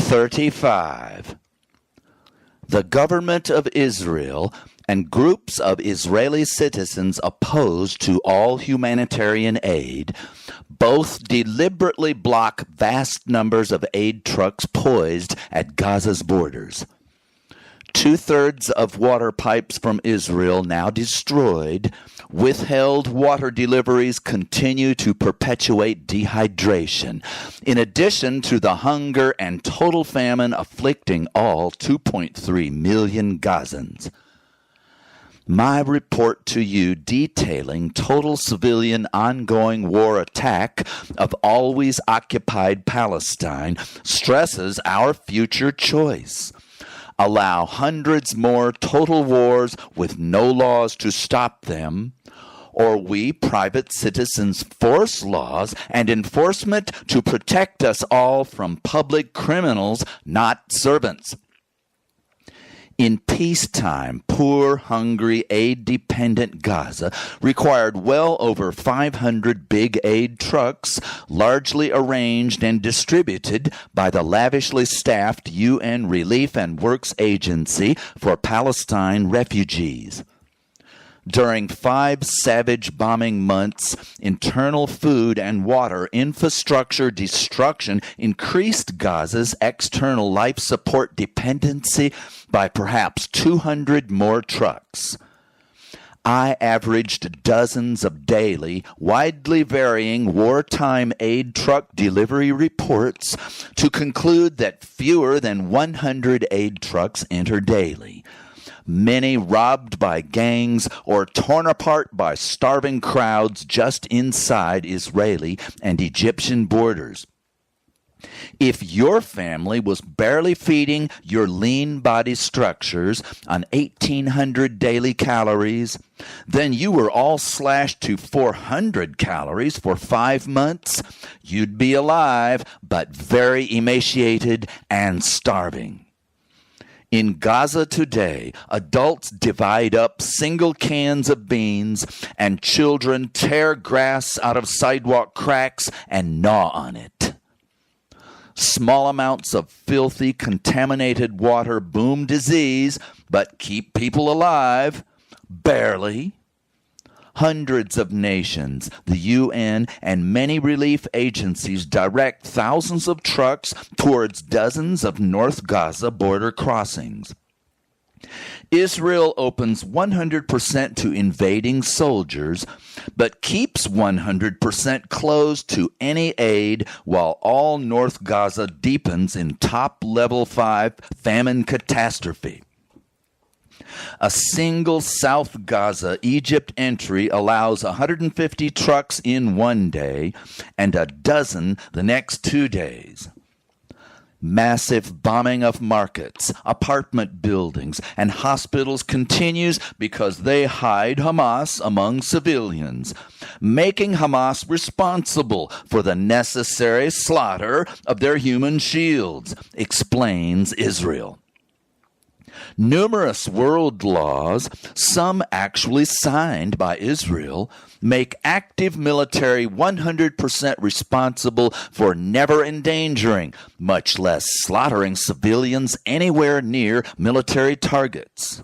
35. The government of Israel and groups of Israeli citizens opposed to all humanitarian aid both deliberately block vast numbers of aid trucks poised at Gaza's borders. 2/3 of water pipes from Israel now destroyed. Withheld water deliveries continue to perpetuate dehydration, in addition to the hunger and total famine afflicting all 2.3 million Gazans. My report to you detailing total civilian ongoing war attack of always occupied Palestine stresses our future choice. Allow hundreds more total wars with no laws to stop them, or we private citizens force laws and enforcement to protect us all from public criminals, not servants. In peacetime, poor, hungry, aid-dependent Gaza required well over 500 big aid trucks, largely arranged and distributed by the lavishly staffed UN Relief and Works Agency for Palestine refugees. During 5 savage bombing months, internal food and water infrastructure destruction increased Gaza's external life support dependency by perhaps 200 more trucks. I averaged dozens of daily, widely varying wartime aid truck delivery reports to conclude that fewer than 100 aid trucks enter daily. Many robbed by gangs or torn apart by starving crowds just inside Israeli and Egyptian borders. If your family was barely feeding your lean body structures on 1,800 daily calories, then you were all slashed to 400 calories for 5 months, you'd be alive, but very emaciated and starving. In Gaza today, adults divide up single cans of beans, and children tear grass out of sidewalk cracks and gnaw on it. Small amounts of filthy, contaminated water boom disease, but keep people alive. Barely. Hundreds of nations, the UN, and many relief agencies direct thousands of trucks towards dozens of North Gaza border crossings. Israel opens 100% to invading soldiers, but keeps 100% closed to any aid while all North Gaza deepens in top level 5 famine catastrophe. A single South Gaza, Egypt entry allows 150 trucks in one day and a dozen the next 2 days. Massive bombing of markets, apartment buildings, and hospitals continues because they hide Hamas among civilians, making Hamas responsible for the necessary slaughter of their human shields, explains Israel. Numerous world laws, some actually signed by Israel, make active military 100% responsible for never endangering, much less slaughtering civilians anywhere near military targets.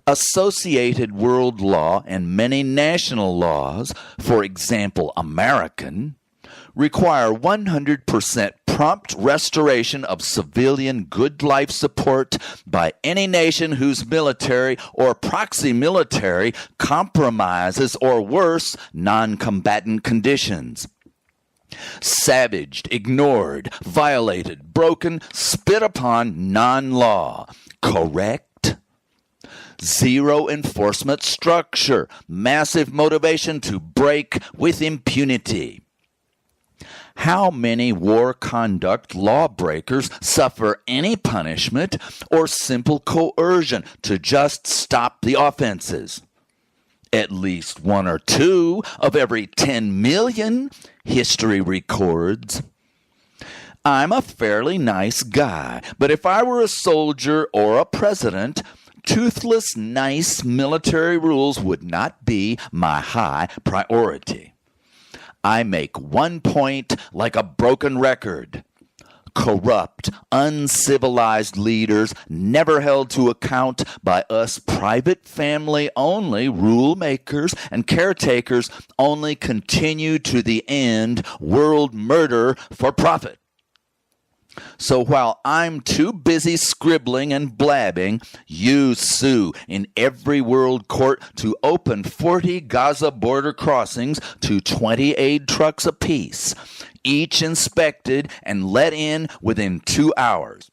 Associated world law and many national laws, for example American, require 100% prompt restoration of civilian good life support by any nation whose military or proxy military compromises or worse, non-combatant conditions. Savaged, ignored, violated, broken, spit upon non-law. Correct? Zero enforcement structure. Massive motivation to break with impunity. How many war conduct lawbreakers suffer any punishment or simple coercion to just stop the offenses? At least 1 or 2 of every 10 million, history records. I'm a fairly nice guy, but if I were a soldier or a president, toothless, nice military rules would not be my high priority. I make 1 point like a broken record. corrupt, uncivilized leaders, never held to account by us private family-only rule makers and caretakers, only continue to the end world murder for profit. So while I'm too busy scribbling and blabbing, you sue in every world court to open 40 Gaza border crossings to 20 aid trucks apiece, each inspected and let in within 2 hours.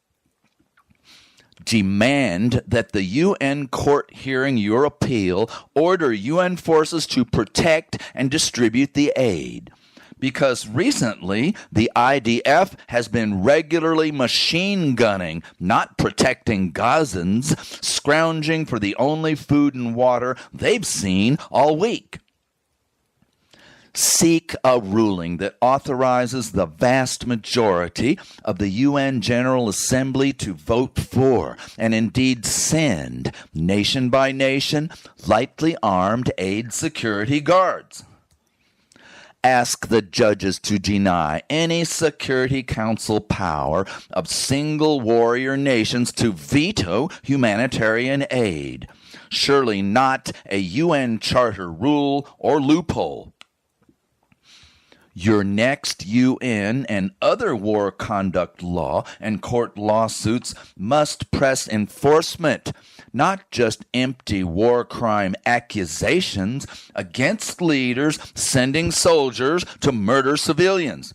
Demand that the UN court hearing your appeal order UN forces to protect and distribute the aid. Because recently, the IDF has been regularly machine gunning, not protecting Gazans, scrounging for the only food and water they've seen all week. Seek a ruling that authorizes the vast majority of the UN General Assembly to vote for, and indeed send, nation by nation, lightly armed aid security guards. Ask the judges to deny any Security Council power of single warrior nations to veto humanitarian aid. Surely not a UN Charter rule or loophole. Your next UN and other war conduct law and court lawsuits must press enforcement, not just empty war crime accusations against leaders sending soldiers to murder civilians.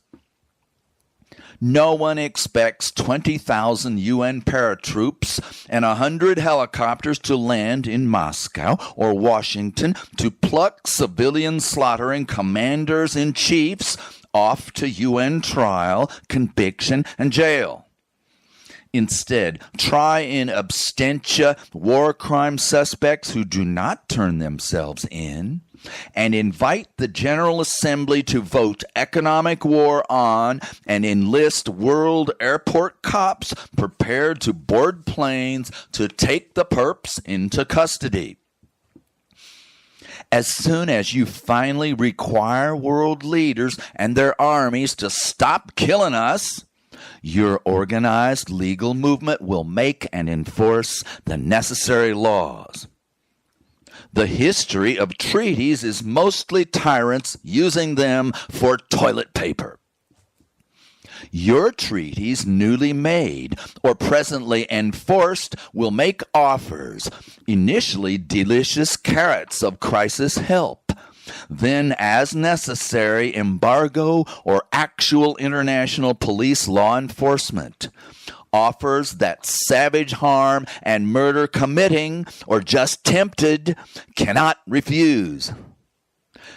No one expects 20,000 UN paratroops and 100 helicopters to land in Moscow or Washington to pluck civilian slaughtering commanders-in-chiefs off to UN trial, conviction, and jail. Instead, try in absentia war crime suspects who do not turn themselves in, and invite the General Assembly to vote economic war on and enlist world airport cops prepared to board planes to take the perps into custody. As soon as you finally require world leaders and their armies to stop killing us, your organized legal movement will make and enforce the necessary laws. The history of treaties is mostly tyrants using them for toilet paper. Your treaties, newly made or presently enforced, will make offers, initially delicious carrots of crisis help, then, as necessary, embargo or actual international police law enforcement. Offers that savage harm and murder committing or just tempted cannot refuse.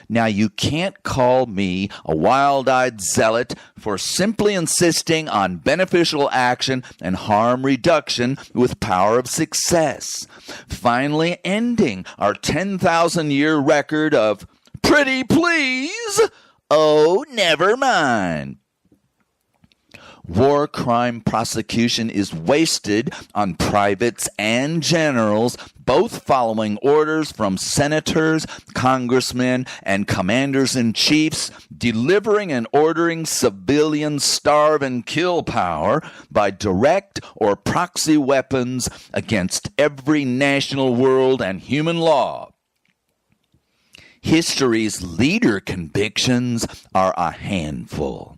Now, you can't call me a wild-eyed zealot for simply insisting on beneficial action and harm reduction with power of success, finally ending our 10,000-year record of pretty please, oh, never mind. War crime prosecution is wasted on privates and generals, both following orders from senators, congressmen, and commanders-in-chiefs, delivering and ordering civilian starve and kill power by direct or proxy weapons against every national world and human law. History's leader convictions are a handful.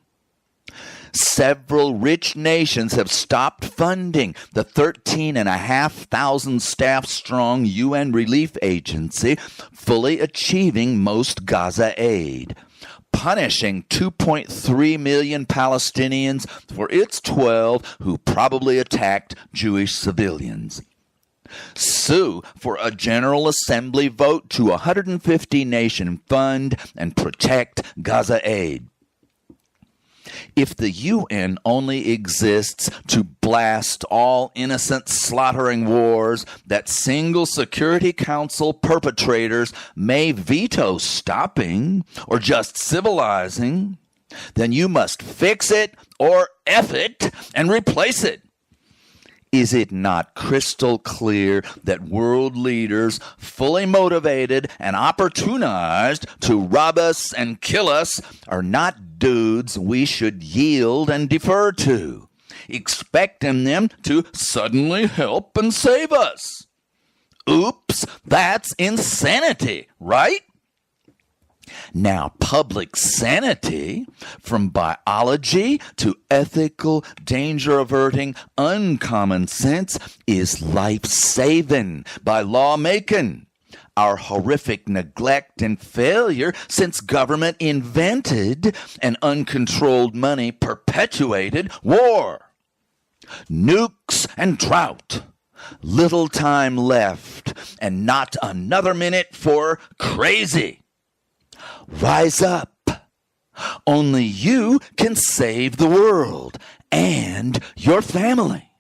Several rich nations have stopped funding the 13,500 staff-strong UN relief agency, fully achieving most Gaza aid, punishing 2.3 million Palestinians for its 12 who probably attacked Jewish civilians. Sue for a General Assembly vote to 150-nation fund and protect Gaza aid. If the UN only exists to blast all innocent slaughtering wars that single Security Council perpetrators may veto stopping or just civilizing, then you must fix it or F it and replace it. Is it not crystal clear that world leaders, fully motivated and opportunized to rob us and kill us, are not dudes we should yield and defer to? expecting them to suddenly help and save us. Oops, that's insanity, right? Now, public sanity, from biology to ethical, danger-averting, uncommon sense, is life-saving by lawmaking. Our horrific neglect and failure since government invented and uncontrolled money perpetuated war. Nukes and drought. Little time left and not another minute for crazy. Rise up. Only you can save the world and your family.